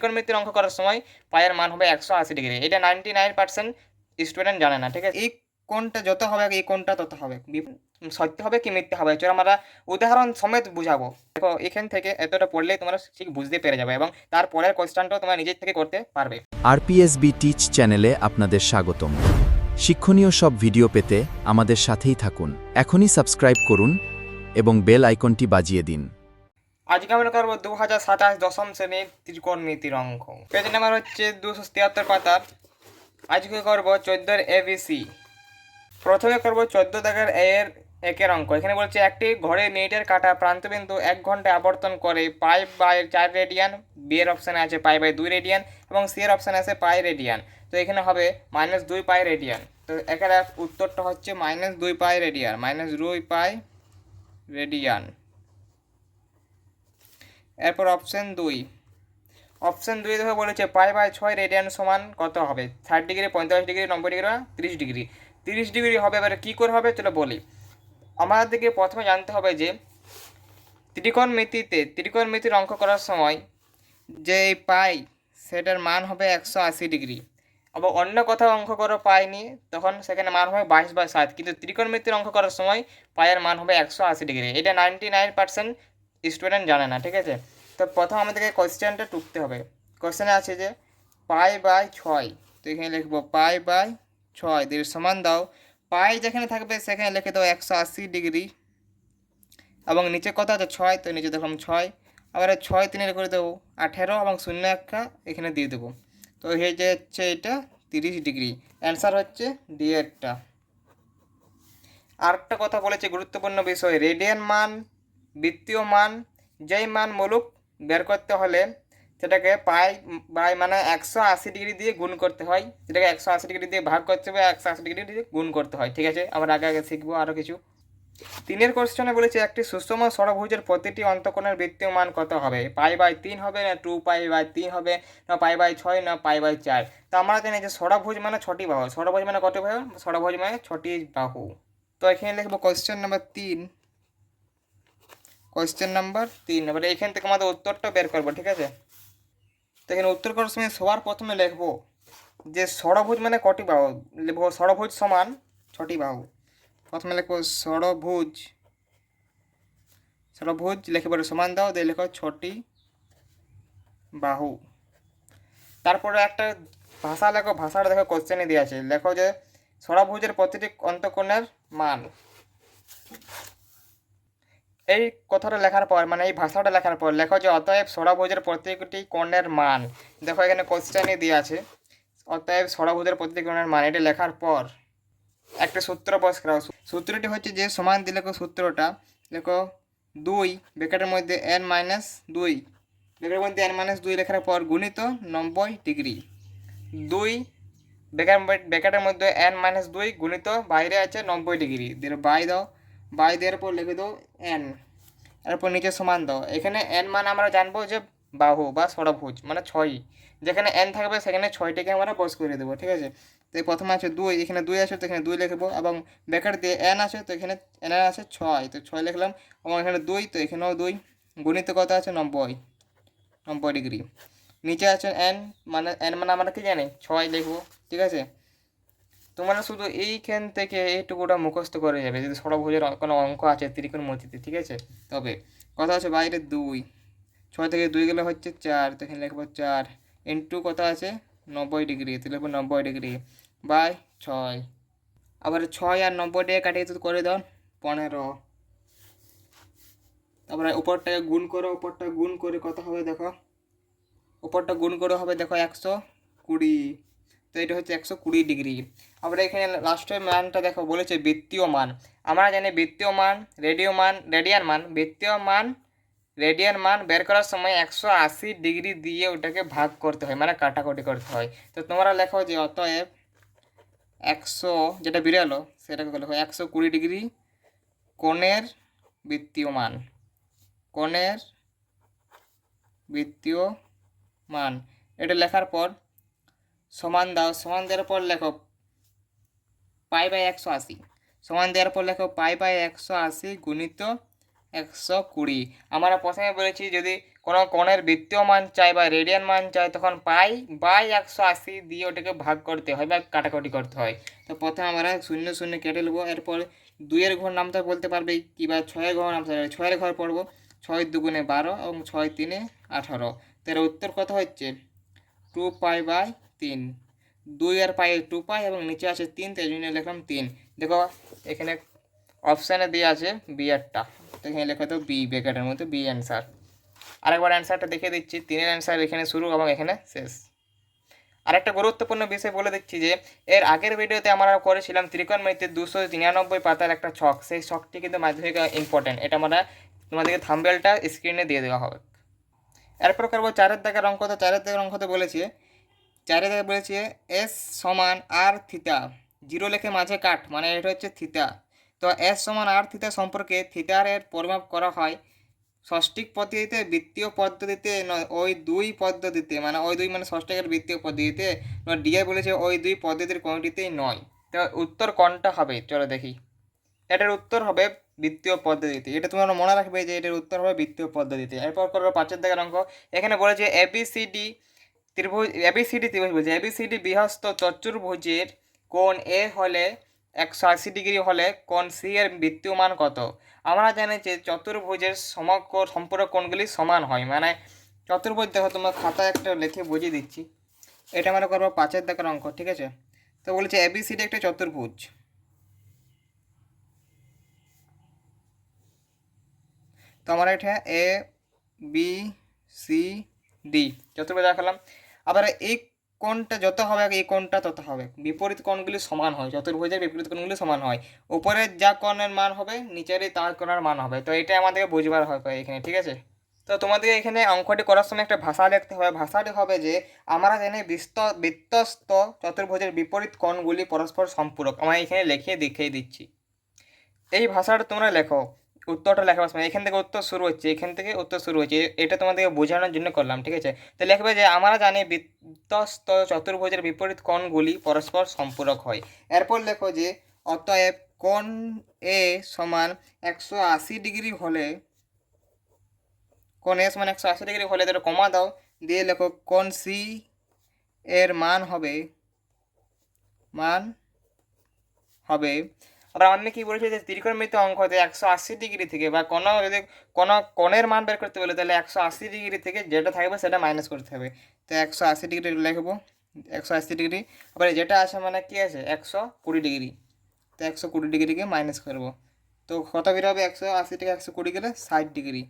ত্রিকোণমিতির অঙ্ক করার সময় পায়ের মান হবে 180 ডিগ্রি। এটা 99% স্টুডেন্ট জানে না, ঠিক আছে। এই কোণটা যত হবে এই কোণটা তত হবে, সত্য হবে কি মিথ্যে হবে চলো আমরা উদাহরণ সমেত বুঝাবো। দেখো এখান থেকে এতটা পড়লেই তোমরা ঠিক বুঝতে পেরে যাবে এবং তারপরের কোয়েশ্চেনটাও তোমরা নিজের থেকে করতে পারবে। আরপিএসবি টিচ চ্যানেলে আপনাদের স্বাগতম। শিক্ষণীয় সব ভিডিও পেতে আমাদের সাথেই থাকুন। এখনই সাবস্ক্রাইব করুন এবং বেল আইকনটি বাজিয়ে দিন। আজকে আমরা করবো 2027 দশম শ্রেণীর ত্রিকোণমিতির অঙ্ক। পেজ নাম্বার হচ্ছে 273 পাতার। আজকে করবো 14 এবিসি। প্রথমে করবো 14 দাগের একের অঙ্ক। এখানে বলছে একটি ঘড়ি মিনিটের কাটা প্রান্তবিন্দু 1 ঘন্টায় আবর্তন করে π/4 রেডিয়ান। বি এর অপশানে আছে π/2 রেডিয়ান এবং সি এর অপশানে আছে পাই রেডিয়ান। তো এখানে হবে -2 পাই রেডিয়ান। তো এখানে উত্তরটা হচ্ছে -2 পাই রেডিয়ান, -2 পাই রেডিয়ান। এরপর অপশান 2। অপশান 2 দেখে বলেছে π/6 রেডিয়ান সমান কত হবে? 60 ডিগ্রি, 45 ডিগ্রি, 90 ডিগ্রি বা 30 ডিগ্রি। 30 ডিগ্রি হবে। এবারে কী করে হবে চলো বলি। আমাদেরকে প্রথমে জানতে হবে যে ত্রিকোণমিতির অঙ্ক করার সময় যে পাই সেটার মান হবে 180 ডিগ্রি। আবার অন্য কোথাও অঙ্ক করো পাই নিয়ে, তখন সেখানে মান হবে 22/7, কিন্তু ত্রিকোণমিতির অঙ্ক করার সময় পায়ের মান হবে 180 ডিগ্রি। এটা 99% স্টুডেন্ট জানে না, ঠিক আছে। তো প্রথম আমাদেরকে কোয়েশ্চেনটা টুকতে হবে। কোয়েশ্চেনে আছে যে π/6, তো এখানে লিখবো π/6 এর সমান দাও, পাই যেখানে থাকবে সেখানে লিখে দাও 180 ডিগ্রি এবং নিচে কত আছে 6, তো নিচে দেখলাম 6। আবার 6 3 করে দেবো 18 এবং 0 একটা এখানে দিয়ে দেবো। তো এই যে হচ্ছে এটা 30 ডিগ্রি। অ্যান্সার হচ্ছে ডি এরটা। আরেকটা কথা বলেছে গুরুত্বপূর্ণ বিষয়, রেডিয়ান মান, বৃত্তীয় মান, যেই মান বলুক বের করতে হলে সেটাকে মানে 180 ডিগ্রি দিয়ে গুণ করতে হয়, সেটাকে 180 ডিগ্রি দিয়ে ভাগ করতে হবে, 180 ডিগ্রি দিয়ে গুণ করতে হয়, ঠিক আছে। আমরা আগে শিখবো আরও কিছু। 3 কোশ্চেনে বলেছে একটি সুষম ষড়ভুজের প্রতিটি অন্তঃকোণের বৃত্তীয় মান কত হবে? π/3 হবে না 2π/3 হবে না π/6 না π/4? তো আমরা জানি যে ষড়ভুজ মানে 6টি বাহু। ষড়ভুজ মানে কত বাহু? ষড়ভুজ মানে 6টি বাহু। তো এখানে লিখবো কোশ্চেন নাম্বার 3। Question number 3। এবারে এখান থেকে আমাদের উত্তরটা বের করবো, ঠিক আছে। তো এখানে উত্তর করার সময় সবার প্রথমে লিখবো যে ষড়ভুজ মানে কটি বাহু। লিখবো ষড়ভুজ সমান 6টি বাহু। প্রথমে লিখবো ষড়ভুজ লিখে পরে সমান দাও, দিয়ে লেখো 6টি বাহু। তারপরে একটা ভাষা লেখো, ভাষাটা দেখো কোশ্চেনে দিয়ে আছে। লেখো যে ষড়ভুজের প্রতিটি অন্তঃকোণের মান। এই কথাটা লেখার পর মানে এই ভাষাটা লেখার পর লেখো যে অতএব ষড়ভুজের প্রতিটি কোণের মান। দেখো এখানে কোশ্চেনে দিয়ে আছে অতএব ষড়ভুজের প্রতিটি কোণের মান। এটা লেখার পর একটা সূত্র বস করাও। সূত্রটি হচ্ছে যে সমান দিলে সূত্রটা লেখো 2 ব্র্যাকেটের মধ্যে n-2, ব্র্যাকেটের মধ্যে n-2 লেখার পর গুণিত 90 ডিগ্রি। 2 ব্র্যাকেটের মধ্যে n-2 গুণিত বাইরে আছে 90 ডিগ্রি, দিয়ে বাই দাও। বাই দেওয়ার পর লিখে দাও n, এরপর নিচে সমান দাও। এখানে n মান আমরা জানবো যে বাহু বা ষড়ভুজ মানে 6। যেখানে n থাকবে সেখানে 6টিকে আমরা বস করে দেবো, ঠিক আছে। তো প্রথমে আছে 2, এখানে 2 আছে তো এখানে 2 লিখবো এবং ব্র্যাকেট দিয়ে n আছে তো এখানে n আছে 6, তো 6 লিখলাম এবং এখানে 2 তো এখানেও 2, গুণিত কত আছে 90 ডিগ্রি। নিচে আছে n মানে আমরা কি জানি 6 লিখবো, ঠিক আছে। তোমরা শুধু এইখান থেকে এইটুকুটা মুখস্থ করে যাবে যদি ষড়ভুজের কোনো অঙ্ক আছে ত্রিকোণমিতিতে, ঠিক আছে। তবে কথা আছে বাইরে 2, 6 থেকে 2 গেলে হচ্ছে 4, তো এখানে লিখবো 4 ইন্টু কত আছে 90 ডিগ্রি, তো লিখবো 90 ডিগ্রি বাই 6। আবার 6 আর 90 টাকা কাটিয়ে তো করে দাও 15। তারপরে উপরটাকে গুণ করো, উপরটা গুণ করে কত হবে দেখো, উপরটা গুণ করে হবে দেখো 120, তো এটা হচ্ছে 120 ডিগ্রি। আবার এখানে লাস্টের মানটা দেখো বলেছে বৃত্তীয় মান। আমরা জানি বৃত্তীয় মান, রেডিয়ান মান বের করার সময় 180 ডিগ্রি দিয়ে ওটাকে ভাগ করতে হয় মানে কাটাকুটি করতে হয়। তো তোমরা লেখো যে অতএব 100 যেটা বেরোলো সেটাকে লেখো 120 ডিগ্রি কোণের বৃত্তীয় মান, কোণের বৃত্তীয় মান। এটা লেখার পর সমান দাও, সমান দেওয়ার পর লেখো π/180, সমান দেওয়ার পর লেখো π/180 গুণিত 120। আমরা প্রথমে বলেছি যদি কোনো কোণের বৃত্তীয় মান চাই বা রেডিয়ান মান চাই তখন পাই বাই 180 দিয়ে ওটাকে ভাগ করতে হয় বা কাটাকাটি করতে হয়। তো প্রথমে আমরা শূন্য শূন্য কেটে নেবো, এরপর 2-এর ঘর নামতে বলতে পারবে কি বা 6-এর ঘর নামতে পারবে, 6-এর ঘর পড়বো 6 দুগুণে 12 এবং 6 3-এ 18। তো এর উত্তর কত হচ্ছে 2π/3। 2 আর পাই 2π এবং নিচে আছে 3, তাই জন্য লিখলাম 3। দেখো এখানে অপশানে দেওয়া আছে বি এরটা, তো এখানে লেখা তো বি ব্র্যাকেটের মধ্যে বি অ্যান্সার। আরেকবার অ্যান্সারটা দেখিয়ে দিচ্ছি, 3-এর অ্যান্সার এখানে শুরু এবং এখানে শেষ। আরেকটা গুরুত্বপূর্ণ বিষয় বলে দিচ্ছি যে এর আগের ভিডিওতে আমরা করেছিলাম ত্রিকোণমিতির 293 পাতার একটা ছক, সেই ছকটি কিন্তু মাধ্যমিক ইম্পর্টেন্ট, এটা আমরা তোমাদেরকে থাম্বনেলটা স্ক্রিনে দিয়ে দেওয়া হবে। এরপর করবো 4-এর দাগের অঙ্ক। তো 4-এর দাগের অঙ্কতে বলেছে 4-এর দাগে বলেছে এস সমান আর থিতা, জিরো লেখে মাঝে কাট, মানে এটা হচ্ছে থিতা। তো এস সমান আর থিতা সম্পর্কে থিতার এর পরিমাপ করা হয় ষষ্ঠিক পদ্ধতিতে, বৃত্তীয় পদ্ধতিতে নয়, ওই দুই পদ্ধতিতে, মানে ওই দুই মানে ষষ্ঠিকের বৃত্তীয় পদ্ধতিতে নয়, ডিএ বলেছে ওই দুই পদ্ধতির কোনোটিতেই নয়। তো উত্তর কোনটা হবে চলো দেখি। এটার উত্তর হবে বৃত্তীয় পদ্ধতিতে, এটা তোমরা মনে রাখবে যে এটার উত্তর হবে বৃত্তীয় পদ্ধতিতে। এরপর করবো 5-এর দাগের অঙ্ক। এখানে বলেছে এবিসিডি ত্রিভুজ, এবিসিডি ত্রিভুজ বলছে এবিসিডি বৃহস্ত চতুর্ভুজের কোণ এ হলে 180 ডিগ্রি হলে কোণ সি এর বৃত্তীয় মান কত। আমরা জানি যে চতুর্ভুজের সমকোণ সম্পূরক কোণগুলি সমান হয়, মানে চতুর্ভুজ দেখো তোমার খাতায় একটা লিখে বুঝিয়ে দিচ্ছি। এটা আমরা করবো 5-এর দাগের অঙ্ক, ঠিক আছে। তো বলেছে এবিসিডি একটা চতুর্ভুজ, তো আমরা এটা এ বি সি ডি চতুর্ভুজ দেখালাম। আবার এই কোণটা যত হবে এই কোণটা তত হবে, বিপরীত কোণগুলি সমান হয়, চতুর্ভুজের বিপরীত কোণগুলি সমান হয়, উপরের যা কোণের মান হবে নিচেরই তার কোণের মান হবে। তো এটা আমাদেরকে বুঝবার হবে এখানে, ঠিক আছে। তো তোমাদের এখানে অঙ্কটি করার সময় একটা ভাষা লিখতে হবে, ভাষাটি হবে যে আমরা জানি বৃত্তস্ত চতুর্ভুজের বিপরীত কোণগুলি পরস্পর সম্পূরক। আমরা এখানে লিখে দেখিয়ে দিচ্ছি, এই ভাষাটা তোমরা লেখো, উত্তরটা লেখার সময় এখান থেকে উত্তর শুরু হচ্ছে, এখান থেকে উত্তর শুরু হচ্ছে, এটা তোমাদেরকে বোঝানোর জন্য করলাম, ঠিক আছে। তো লিখবে যে আমরা জানি বৃত্তস্ত চতুর্ভুজের বিপরীত কোণগুলি পরস্পর সম্পূরক হয়। এরপর লেখো যে অতএব কোণ এ সমান 180 ডিগ্রি হলে, কোণ এ সমান 180 ডিগ্রি হলে এটা কমা দাও, দিয়ে লেখো কোণ সি এর মান হবে হবে। আবার আমি কি বলেছি যে ত্রিকোণমিতির অঙ্ক হতে 180 ডিগ্রি থেকে বা কোনো যদি কোনো কোণের মান বের করতে বলে তাহলে 180 ডিগ্রি থেকে যেটা থাকবে সেটা মাইনাস করতে হবে। তো 180 ডিগ্রি লিখবো, 180 ডিগ্রি, আবার যেটা আছে মানে কি আছে 120 ডিগ্রি, তো 120 ডিগ্রিকে মাইনাস করবো। তো কত বের হবে 180 থেকে 120 গেলে 60 ডিগ্রি,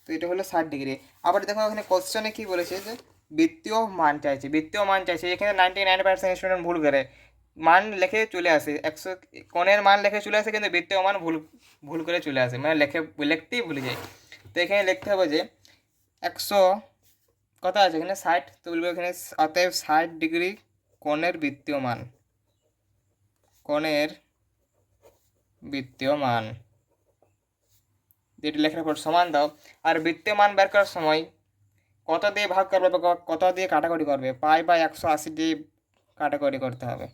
তো এটা হলো 60 ডিগ্রি। আবার দেখো এখানে কোশ্চেনে কি বলেছে যে বৃত্তীয় মান চাইছে, বৃত্তীয় মান চাইছে, এখানে 99% স্টুডেন্ট ভুল করে মান লিখে চলে আসে, 100 কোণের মান লিখে চলে আসে কিন্তু বৃত্তীয় মান ভুল ভুল করে চলে আসে, মানে লিখতেই ভুলে যায়। তো এখানে লিখতে হবে যে 100 কত আছে এখানে 60, তো বলবো এখানে অতএব 60 ডিগ্রি কোণের বৃত্তীয় মান, কোণের বৃত্তীয় মান যেটি লেখার পর সমান দাও। আর বৃত্তীয় মান বের করার সময় কত দিয়ে ভাগ করবে বা কত দিয়ে কাটাকুটি করবে, পাই 180 দিয়ে কাটাকুটি করতে হবে,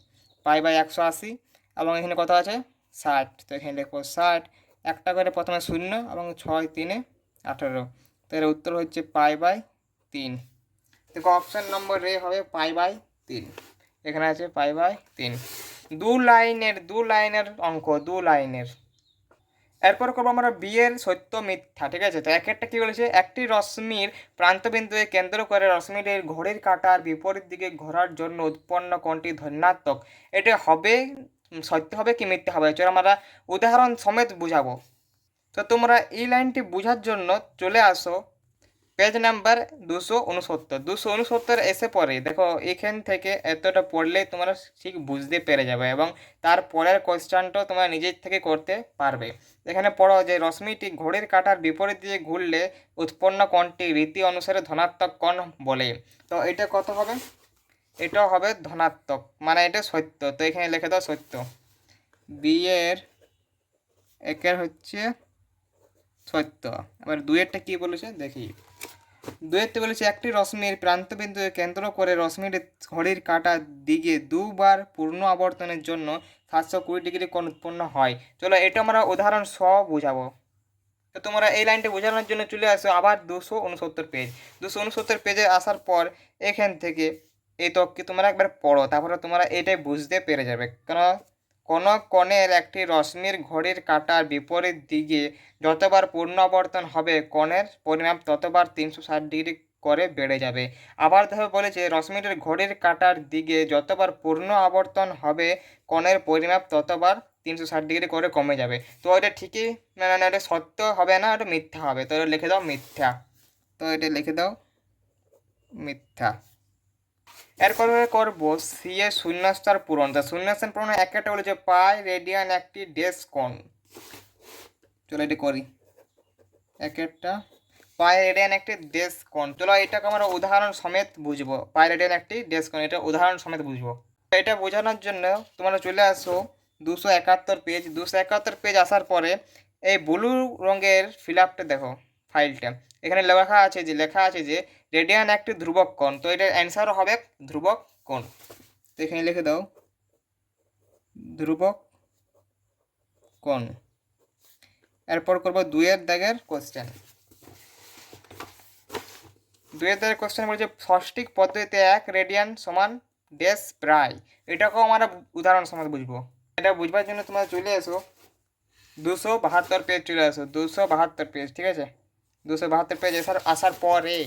পাই 180 এবং এখানে কত আছে 60, তো এখানে লিখবো 60, একটা করে প্রথমে 0 এবং 6 3-এ 18, তো এর উত্তর হচ্ছে পাই/3। দেখো অপশান নম্বর এ হবে পাই/3, এখানে আছে পাই/3। দু লাইনের অঙ্ক, 2 লাইনের। এরপর করবো আমরা বিয়ের সত্য মিথ্যা, ঠিক আছে। তো একটা কি বলেছে একটি রশ্মির প্রান্তবিন্দুকে কেন্দ্র করে রশ্মির ঘড়ির কাঁটার বিপরীত দিকে ঘোরার জন্য উৎপন্ন কোণটি ধনাত্মক, এটা হবে সত্য হবে কি মিথ্যা হবে, চলো আমরা উদাহরণ সমেত বুঝাবো। তো তোমরা এই লাইনটি বোঝার জন্য চলে আসো পেজ নাম্বার 269 এসে পড়ে, দেখো এখান থেকে এতটা পড়লেই তোমরা ঠিক বুঝতে পেরে যাবে এবং তারপরের কোয়েশ্চনটাও তোমরা নিজের থেকে করতে পারবে। এখানে পড়ো যে রশ্মিটি ঘড়ির কাঁটার বিপরীত দিয়ে ঘুরলে উৎপন্ন কোণটি রীতি অনুসারে ধনাত্মক কোণ বলে। তো এটা কত হবে, এটাও হবে ধনাত্মক, মানে এটা সত্য, তো এখানে লিখে দাও সত্য। বিয়ের একের হচ্ছে সত্য। এবার দুইয়েরটা কি বলেছে দেখি, দুয়েতে বলেছে একটি রশ্মির প্রান্তবিন্দুকে কেন্দ্র করে রশ্মির ঘড়ির কাঁটার দিকে দুবার পূর্ণ আবর্তনের জন্য 720 ডিগ্রি কোণ উৎপন্ন হয়। চলো এটা আমরা উদাহরণ সহ বুঝাবো। তো তোমরা এই লাইনটা বোঝানোর জন্য চলে আসো আবার 269 পেজ। 269 পেজে আসার পর এখান থেকে এই তককে তোমরা একবার পড়ো, তারপরে তোমরা এটাই বুঝতে পেরে যাবে। কেন কোনো কোণের একটি রশ্মির ঘড়ির কাঁটার বিপরীত দিকে যতবার পুনরাবর্তন হবে কোণের পরিমাপ ততবার 360 ডিগ্রি করে বেড়ে যাবে। আবার দেখো বলেছে রশ্মিটির ঘড়ির কাঁটার দিকে যতবার পূর্ণ আবর্তন হবে কোণের পরিমাপ ততবার 360 ডিগ্রি করে কমে যাবে। তো এটা ঠিকই না, এটা সত্য হবে না, এটা মিথ্যা হবে। তো এটা লিখে দাও মিথ্যা। তো এটা লিখে দাও মিথ্যা। এরপরে করবো সি এর শূন্যস্থান পূরণ। তা শূন্যস্থান পূরণ একটা বলেছে পাই রেডিয়ান একটি ড্যাশ কোণ। চলো এটি করি। একটা পাই রেডিয়ান একটি ড্যাশ কোণ। চলো এটাকে আমরা উদাহরণ সমেত বুঝবো। পাই রেডিয়ান একটি ড্যাশ কোণ, এটা উদাহরণ সমেত বুঝবো। এটা বোঝানোর জন্য তোমরা চলে আসো 271 পেজ। 271 পেজ আসার পরে এই ব্লু রঙের ফিল আপটা দেখো ফাইলটা। এখানে লেখা আছে যে রেডিয়ান একটি ধ্রুবক কোণ। তো এটার অ্যান্সারও হবে ধ্রুবক কোণ। তো এখানে লিখে দাও ধ্রুবক কোণ। এরপর করবো 2-এর দাগের কোশ্চেন। 2-এর দাগের কোশ্চেন বলছে ষষ্ঠিক পদ্ধতিতে 1 রেডিয়ান সমান ড্যাশ প্রায়। এটাকেও আমরা উদাহরণ সমেত বুঝবো। এটা বুঝবার জন্য তোমরা চলে এসো 272 পেজ চলে আসো। 272 পেজ, ঠিক আছে। 272 পেজ আসার পরে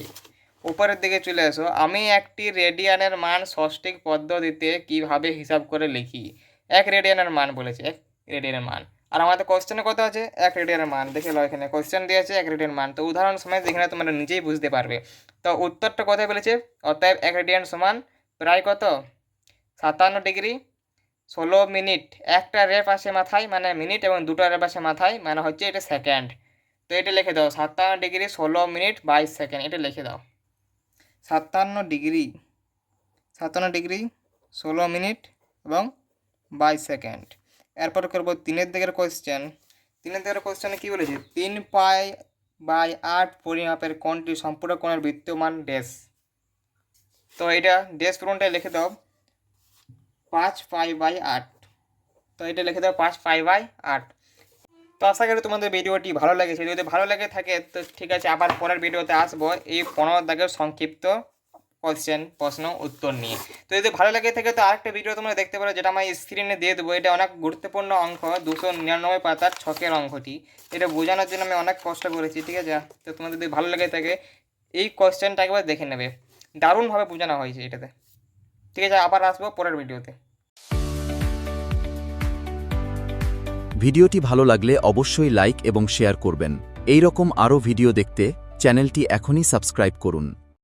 উপরের দিকে চলে আসো। আমি একটি রেডিয়ানের মান ষষ্ঠিক পদ্ধতিতে কিভাবে হিসাব করে লিখি। 1 রেডিয়ানের মান বলেছে, 1 রেডিয়ানের মান। আর আমাদের কোশ্চেনে কত আছে? 1 রেডিয়ানের মান। দেখে লো এখানে কোশ্চেন দিয়েছে 1 রেডিয়ান মান। তো উদাহরণ সময় এখানে তোমরা নিজেই বুঝতে পারবে। তো উত্তরটা কোথায় বলেছে? অতএব 1 রেডিয়ান সমান প্রায় কত? 57 ডিগ্রি 16 মিনিট। একটা রের পাশে মাথায় মানে মিনিট এবং দুটো রের পাশে মাথায় মানে হচ্ছে এটা সেকেন্ড। তো এটা লিখে দাও 57 ডিগ্রি 16 মিনিট 22 সেকেন্ড। এটা লিখে দাও 57 ডিগ্রি 16 মিনিট এবং 22 সেকেন্ড। এরপর করবো 3-এর দিকের কোয়েশ্চেন। 3-এর দিকের কোয়েশ্চেনে কী বলেছে? 3 পাই বাই 8 পরিমাপের কোণটি সম্পূর্ণ কোণের বিদ্যমান ড্যাশ। তো এটা ড্যাশ পূরণটা লিখে দাও 5 পাই বাই 8। তো এটা লিখে দাও 5 পাই বাই 8। তো আশা করি তোমাদের ভিডিওটি ভালো লেগেছে। যদি ভালো লেগে থাকে তো ঠিক আছে, আবার পরের ভিডিওতে আসবো এই 15 দাগের সংক্ষিপ্ত প্রশ্ন উত্তর নিয়ে। তো যদি ভালো লেগে থাকে তো আরেকটা ভিডিও তোমরা দেখতে পারো, যেটা আমি স্ক্রিনে দিয়ে দেবো। এটা অনেক গুরুত্বপূর্ণ অঙ্ক, 299 পাতার ছকের অঙ্কটি। এটা বোঝানোর জন্য আমি অনেক কষ্ট করেছি, ঠিক আছে। তো তোমাদের যদি ভালো লেগে থাকে এই কোশ্চেনটা একবার দেখে নেবে, দারুণভাবে বোঝানো হয়েছে এটাতে, ঠিক আছে। আবার আসবো পরের ভিডিওতে। ভিডিওটি ভালো লাগলে অবশ্যই লাইক এবং শেয়ার করবেন। এই রকম আরও ভিডিও দেখতে চ্যানেলটি এখনই সাবস্ক্রাইব করুন।